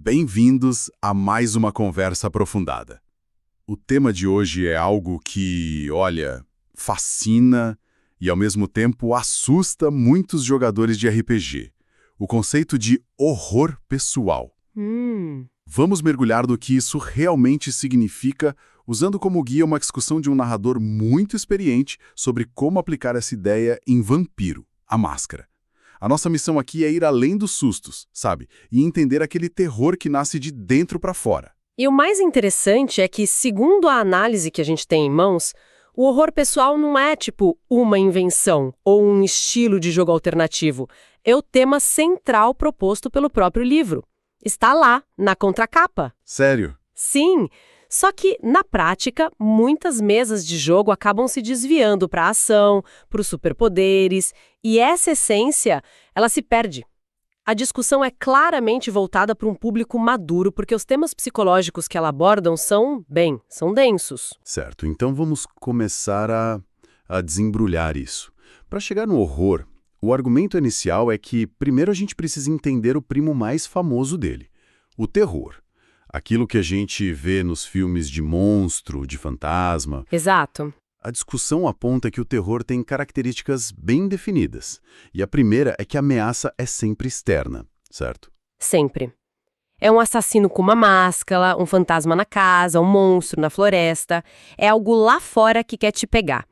Bem-vindos a mais uma conversa aprofundada. O tema de hoje é algo que, olha, fascina e ao mesmo tempo assusta muitos jogadores de RPG. O conceito de horror pessoal. Vamos mergulhar no que isso realmente significa, usando como guia uma discussão de um narrador muito experiente sobre como aplicar essa ideia em Vampiro, a Máscara. A nossa missão aqui é ir além dos sustos, sabe? E entender aquele terror que nasce de dentro para fora. E o mais interessante é que, segundo a análise que a gente tem em mãos, o horror pessoal não é tipo uma invenção ou um estilo de jogo alternativo. É o tema central proposto pelo próprio livro. Está lá, na contracapa. Sério? Sim, só que, na prática, muitas mesas de jogo acabam se desviando para a ação, para os superpoderes, e essa essência, ela se perde. A discussão é claramente voltada para um público maduro, porque os temas psicológicos que ela abordam são densos. Certo, então vamos começar a desembrulhar isso. Para chegar no horror, o argumento inicial é que primeiro a gente precisa entender o primo mais famoso dele, o terror. Aquilo que a gente vê nos filmes de monstro, de fantasma. Exato. A discussão aponta que o terror tem características bem definidas. E a primeira é que a ameaça é sempre externa, certo? Sempre. É um assassino com uma máscara, um fantasma na casa, um monstro na floresta. É algo lá fora que quer te pegar.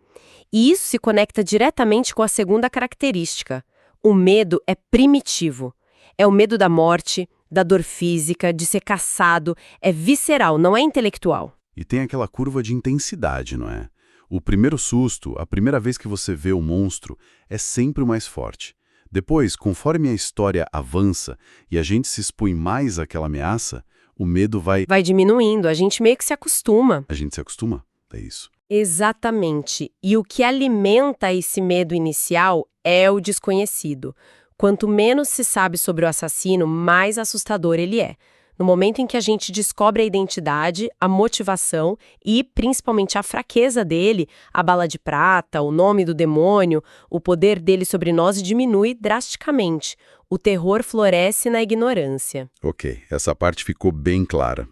E isso se conecta diretamente com a segunda característica. O medo é primitivo. É o medo da morte, da dor física, de ser caçado. É visceral, não é intelectual. E tem aquela curva de intensidade, não é? O primeiro susto, a primeira vez que você vê o monstro, é sempre o mais forte. Depois, conforme a história avança e a gente se expõe mais àquela ameaça, o medo vai diminuindo, a gente meio que se acostuma. A gente se acostuma, é isso. Exatamente. E o que alimenta esse medo inicial é o desconhecido. Quanto menos se sabe sobre o assassino, mais assustador ele é. No momento em que a gente descobre a identidade, a motivação e, principalmente, a fraqueza dele, a bala de prata, o nome do demônio, o poder dele sobre nós diminui drasticamente. O terror floresce na ignorância. Ok, essa parte ficou bem clara.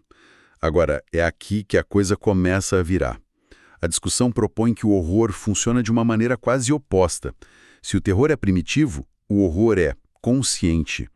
Agora, é aqui que a coisa começa a virar. A discussão propõe que o horror funciona de uma maneira quase oposta. Se o terror é primitivo, o horror é consciente.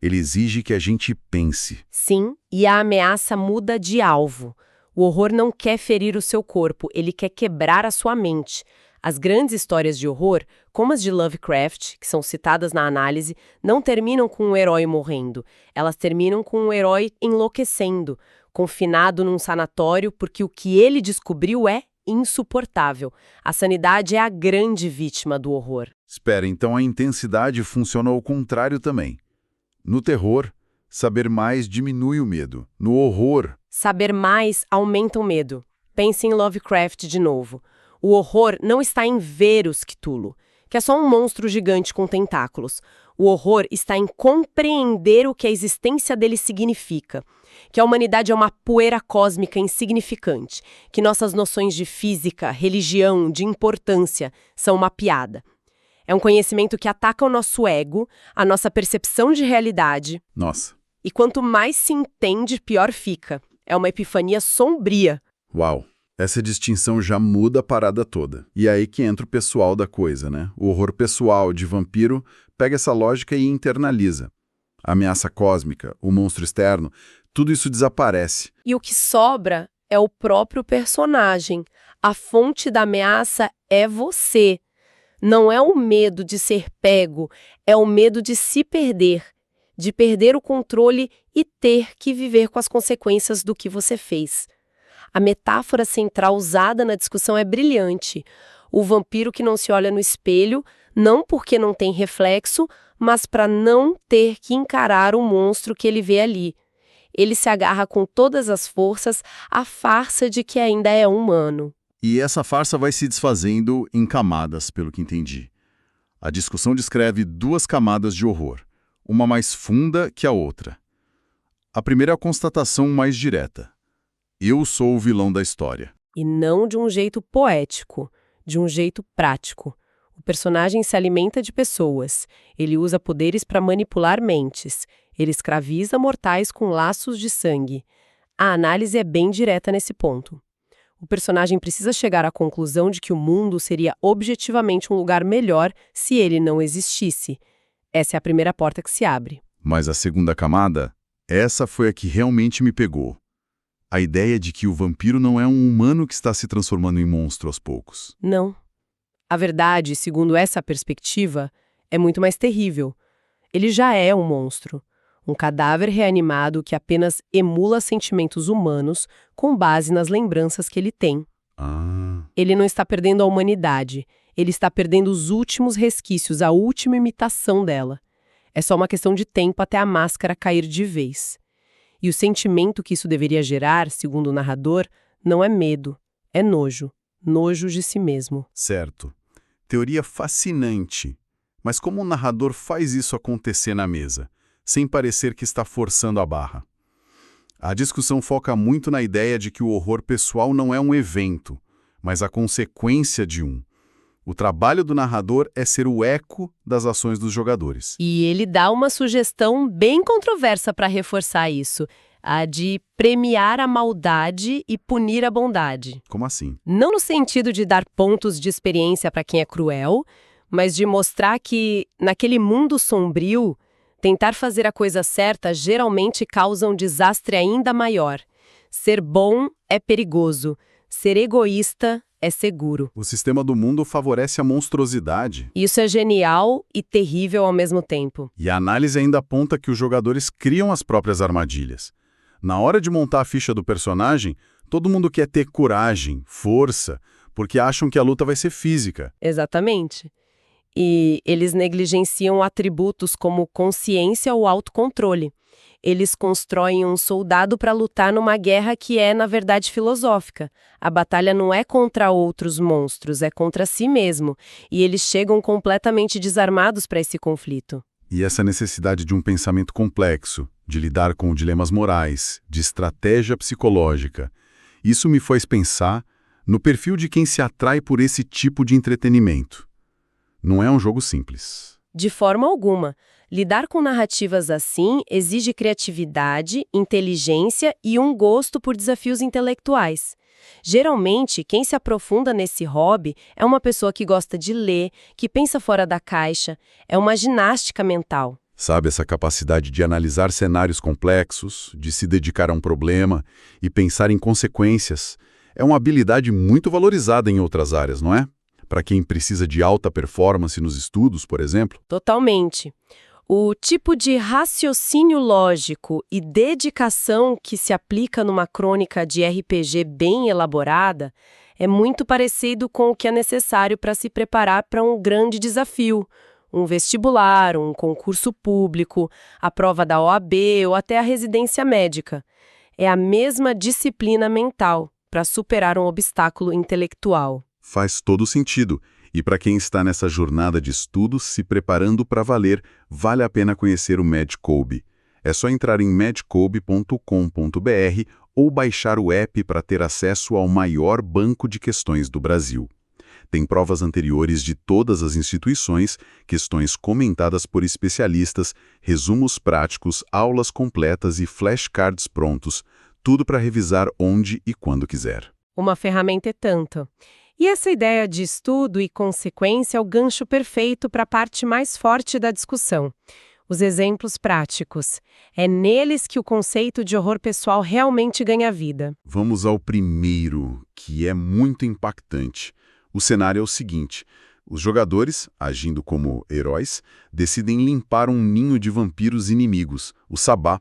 Ele exige que a gente pense. Sim, e a ameaça muda de alvo. O horror não quer ferir o seu corpo, ele quer quebrar a sua mente. As grandes histórias de horror, como as de Lovecraft, que são citadas na análise, não terminam com um herói morrendo. Elas terminam com um herói enlouquecendo, confinado num sanatório porque o que ele descobriu é insuportável. A sanidade é a grande vítima do horror. Espera, então a intensidade funciona ao contrário também. No terror, saber mais diminui o medo. No horror, saber mais aumenta o medo. Pense em Lovecraft de novo. O horror não está em ver os Cthulhu, que é só um monstro gigante com tentáculos. O horror está em compreender o que a existência dele significa. Que a humanidade é uma poeira cósmica insignificante. Que nossas noções de física, religião, de importância são uma piada. É um conhecimento que ataca o nosso ego, a nossa percepção de realidade. Nossa. E quanto mais se entende, pior fica. É uma epifania sombria. Uau. Essa distinção já muda a parada toda. E é aí que entra o pessoal da coisa, né? O horror pessoal de Vampiro pega essa lógica e internaliza. A ameaça cósmica, o monstro externo, tudo isso desaparece. E o que sobra é o próprio personagem. A fonte da ameaça é você. Não é o medo de ser pego, é o medo de se perder, de perder o controle e ter que viver com as consequências do que você fez. A metáfora central usada na discussão é brilhante. O vampiro que não se olha no espelho, não porque não tem reflexo, mas para não ter que encarar o monstro que ele vê ali. Ele se agarra com todas as forças à farsa de que ainda é humano. E essa farsa vai se desfazendo em camadas, pelo que entendi. A discussão descreve duas camadas de horror, uma mais funda que a outra. A primeira é a constatação mais direta. Eu sou o vilão da história. E não de um jeito poético, de um jeito prático. O personagem se alimenta de pessoas. Ele usa poderes para manipular mentes. Ele escraviza mortais com laços de sangue. A análise é bem direta nesse ponto. O personagem precisa chegar à conclusão de que o mundo seria objetivamente um lugar melhor se ele não existisse. Essa é a primeira porta que se abre. Mas a segunda camada, essa foi a que realmente me pegou. A ideia de que o vampiro não é um humano que está se transformando em monstro aos poucos. Não. A verdade, segundo essa perspectiva, é muito mais terrível. Ele já é um monstro. Um cadáver reanimado que apenas emula sentimentos humanos com base nas lembranças que ele tem. Ele não está perdendo a humanidade. Ele está perdendo os últimos resquícios, a última imitação dela. É só uma questão de tempo até a máscara cair de vez. E o sentimento que isso deveria gerar, segundo o narrador, não é medo, é nojo. Nojo de si mesmo. Certo. Teoria fascinante. Mas como o narrador faz isso acontecer na mesa, sem parecer que está forçando a barra? A discussão foca muito na ideia de que o horror pessoal não é um evento, mas a consequência de um. O trabalho do narrador é ser o eco das ações dos jogadores. E ele dá uma sugestão bem controversa para reforçar isso, a de premiar a maldade e punir a bondade. Como assim? Não no sentido de dar pontos de experiência para quem é cruel, mas de mostrar que, naquele mundo sombrio, tentar fazer a coisa certa geralmente causa um desastre ainda maior. Ser bom é perigoso, ser egoísta é seguro. O sistema do mundo favorece a monstruosidade. Isso é genial e terrível ao mesmo tempo. E a análise ainda aponta que os jogadores criam as próprias armadilhas. Na hora de montar a ficha do personagem, todo mundo quer ter coragem, força, porque acham que a luta vai ser física. Exatamente. E eles negligenciam atributos como consciência ou autocontrole. Eles constroem um soldado para lutar numa guerra que é, na verdade, filosófica. A batalha não é contra outros monstros, é contra si mesmo. E eles chegam completamente desarmados para esse conflito. E essa necessidade de um pensamento complexo, de lidar com dilemas morais, de estratégia psicológica, isso me faz pensar no perfil de quem se atrai por esse tipo de entretenimento. Não é um jogo simples. De forma alguma. Lidar com narrativas assim exige criatividade, inteligência e um gosto por desafios intelectuais. Geralmente, quem se aprofunda nesse hobby é uma pessoa que gosta de ler, que pensa fora da caixa, é uma ginástica mental. Sabe, essa capacidade de analisar cenários complexos, de se dedicar a um problema e pensar em consequências, é uma habilidade muito valorizada em outras áreas, não é? Para quem precisa de alta performance nos estudos, por exemplo. Totalmente. O tipo de raciocínio lógico e dedicação que se aplica numa crônica de RPG bem elaborada é muito parecido com o que é necessário para se preparar para um grande desafio, um vestibular, um concurso público, a prova da OAB ou até a residência médica. É a mesma disciplina mental para superar um obstáculo intelectual. Faz todo sentido. E para quem está nessa jornada de estudos, se preparando para valer, vale a pena conhecer o MadCobe. É só entrar em madcobe.com.br ou baixar o app para ter acesso ao maior banco de questões do Brasil. Tem provas anteriores de todas as instituições, questões comentadas por especialistas, resumos práticos, aulas completas e flashcards prontos, tudo para revisar onde e quando quiser. Uma ferramenta é tanto. E essa ideia de estudo e consequência é o gancho perfeito para a parte mais forte da discussão. Os exemplos práticos. É neles que o conceito de horror pessoal realmente ganha vida. Vamos ao primeiro, que é muito impactante. O cenário é o seguinte: os jogadores, agindo como heróis, decidem limpar um ninho de vampiros inimigos, o Sabá.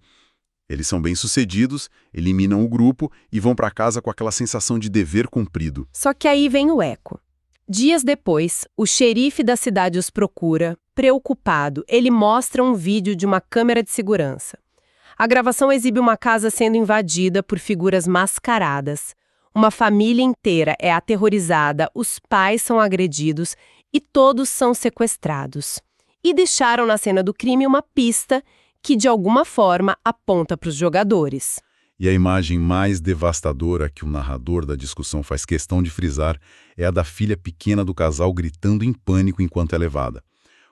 Eles são bem-sucedidos, eliminam o grupo e vão para casa com aquela sensação de dever cumprido. Só que aí vem o eco. Dias depois, o xerife da cidade os procura, preocupado. Ele mostra um vídeo de uma câmera de segurança. A gravação exibe uma casa sendo invadida por figuras mascaradas. Uma família inteira é aterrorizada, os pais são agredidos e todos são sequestrados. E deixaram na cena do crime uma pista que, de alguma forma, aponta para os jogadores. E a imagem mais devastadora que o narrador da discussão faz questão de frisar é a da filha pequena do casal gritando em pânico enquanto é levada.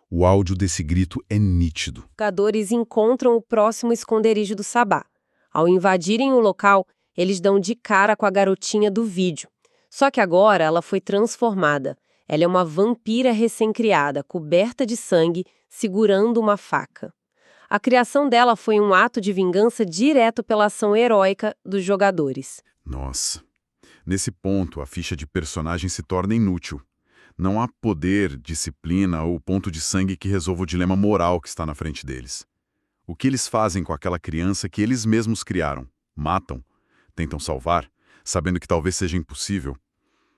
O áudio desse grito é nítido. Os jogadores encontram o próximo esconderijo do Sabá. Ao invadirem o local, eles dão de cara com a garotinha do vídeo. Só que agora ela foi transformada. Ela é uma vampira recém-criada, coberta de sangue, segurando uma faca. A criação dela foi um ato de vingança direto pela ação heróica dos jogadores. Nossa. Nesse ponto, a ficha de personagem se torna inútil. Não há poder, disciplina ou ponto de sangue que resolva o dilema moral que está na frente deles. O que eles fazem com aquela criança que eles mesmos criaram? Matam? Tentam salvar? Sabendo que talvez seja impossível?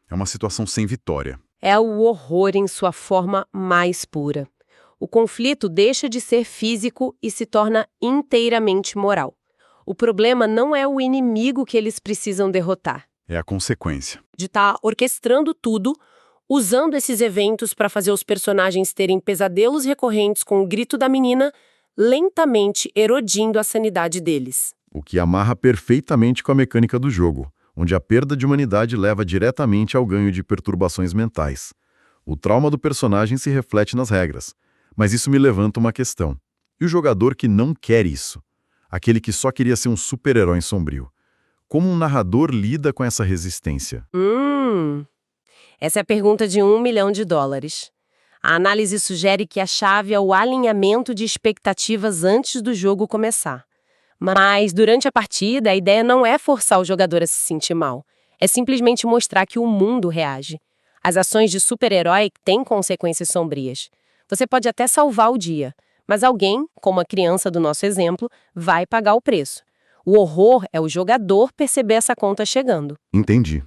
É uma situação sem vitória. É o horror em sua forma mais pura. O conflito deixa de ser físico e se torna inteiramente moral. O problema não é o inimigo que eles precisam derrotar. É a consequência. De estar orquestrando tudo, usando esses eventos para fazer os personagens terem pesadelos recorrentes com o grito da menina, lentamente erodindo a sanidade deles. O que amarra perfeitamente com a mecânica do jogo, onde a perda de humanidade leva diretamente ao ganho de perturbações mentais. O trauma do personagem se reflete nas regras, mas isso me levanta uma questão. E o jogador que não quer isso? Aquele que só queria ser um super-herói sombrio. Como um narrador lida com essa resistência? Essa é a pergunta de $1 milhão. A análise sugere que a chave é o alinhamento de expectativas antes do jogo começar. Mas, durante a partida, a ideia não é forçar o jogador a se sentir mal. É simplesmente mostrar que o mundo reage. As ações de super-herói têm consequências sombrias. Você pode até salvar o dia, mas alguém, como a criança do nosso exemplo, vai pagar o preço. O horror é o jogador perceber essa conta chegando. Entendi.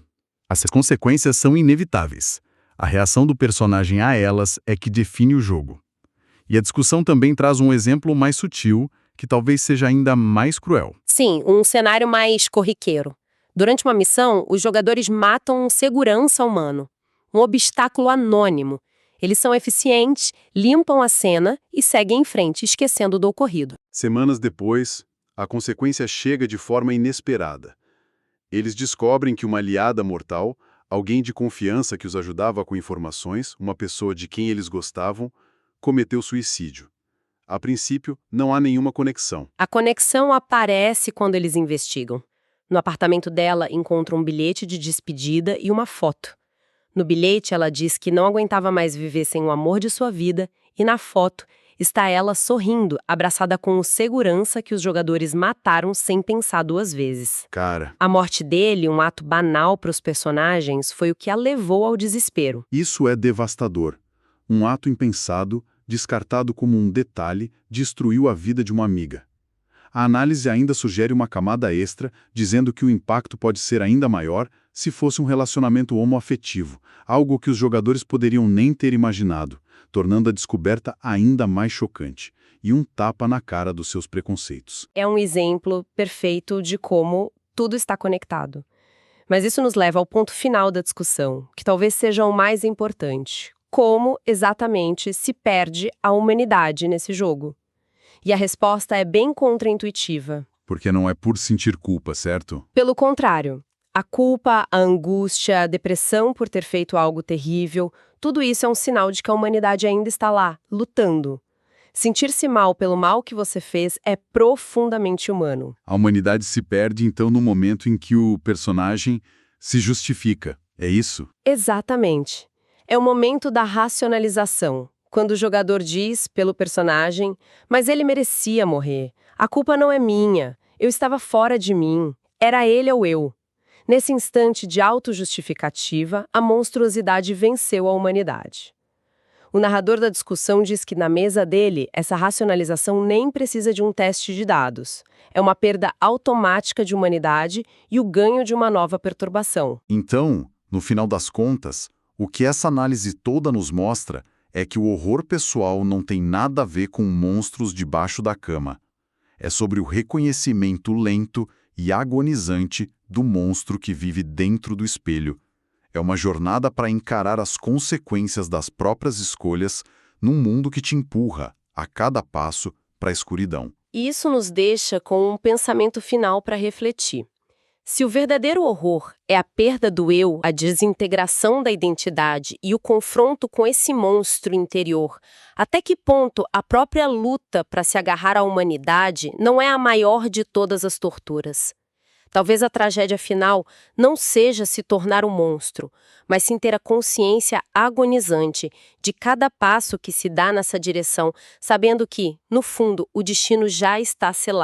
As consequências são inevitáveis. A reação do personagem a elas é que define o jogo. E a discussão também traz um exemplo mais sutil, que talvez seja ainda mais cruel. Sim, um cenário mais corriqueiro. Durante uma missão, os jogadores matam um segurança humano, um obstáculo anônimo. Eles são eficientes, limpam a cena e seguem em frente, esquecendo do ocorrido. Semanas depois, a consequência chega de forma inesperada. Eles descobrem que uma aliada mortal, alguém de confiança que os ajudava com informações, uma pessoa de quem eles gostavam, cometeu suicídio. A princípio, não há nenhuma conexão. A conexão aparece quando eles investigam. No apartamento dela, encontram um bilhete de despedida e uma foto. No bilhete, ela diz que não aguentava mais viver sem o amor de sua vida, e na foto está ela sorrindo, abraçada com o segurança que os jogadores mataram sem pensar duas vezes. Cara, A morte dele, um ato banal para os personagens, foi o que a levou ao desespero. isso é devastador. Um ato impensado, descartado como um detalhe, destruiu a vida de uma amiga. A análise ainda sugere uma camada extra, dizendo que o impacto pode ser ainda maior se fosse um relacionamento homoafetivo, algo que os jogadores poderiam nem ter imaginado, tornando a descoberta ainda mais chocante, e um tapa na cara dos seus preconceitos. É um exemplo perfeito de como tudo está conectado. Mas isso nos leva ao ponto final da discussão, que talvez seja o mais importante. Como exatamente se perde a humanidade nesse jogo? E a resposta é bem contraintuitiva. Porque não é por sentir culpa, certo? Pelo contrário, a culpa, a angústia, a depressão por ter feito algo terrível, tudo isso é um sinal de que a humanidade ainda está lá, lutando. Sentir-se mal pelo mal que você fez é profundamente humano. A humanidade se perde, então, no momento em que o personagem se justifica. É isso? Exatamente. É o momento da racionalização. Quando o jogador diz, pelo personagem, mas ele merecia morrer. A culpa não é minha. Eu estava fora de mim. Era ele ou eu. Nesse instante de autojustificativa, a monstruosidade venceu a humanidade. O narrador da discussão diz que na mesa dele, essa racionalização nem precisa de um teste de dados. É uma perda automática de humanidade e o ganho de uma nova perturbação. Então, no final das contas, o que essa análise toda nos mostra é que o horror pessoal não tem nada a ver com monstros debaixo da cama. É sobre o reconhecimento lento e agonizante do monstro que vive dentro do espelho. É uma jornada para encarar as consequências das próprias escolhas num mundo que te empurra, a cada passo, para a escuridão. E isso nos deixa com um pensamento final para refletir. Se o verdadeiro horror é a perda do eu, a desintegração da identidade e o confronto com esse monstro interior, até que ponto a própria luta para se agarrar à humanidade não é a maior de todas as torturas? Talvez a tragédia final não seja se tornar um monstro, mas sim ter a consciência agonizante de cada passo que se dá nessa direção, sabendo que, no fundo, o destino já está selado.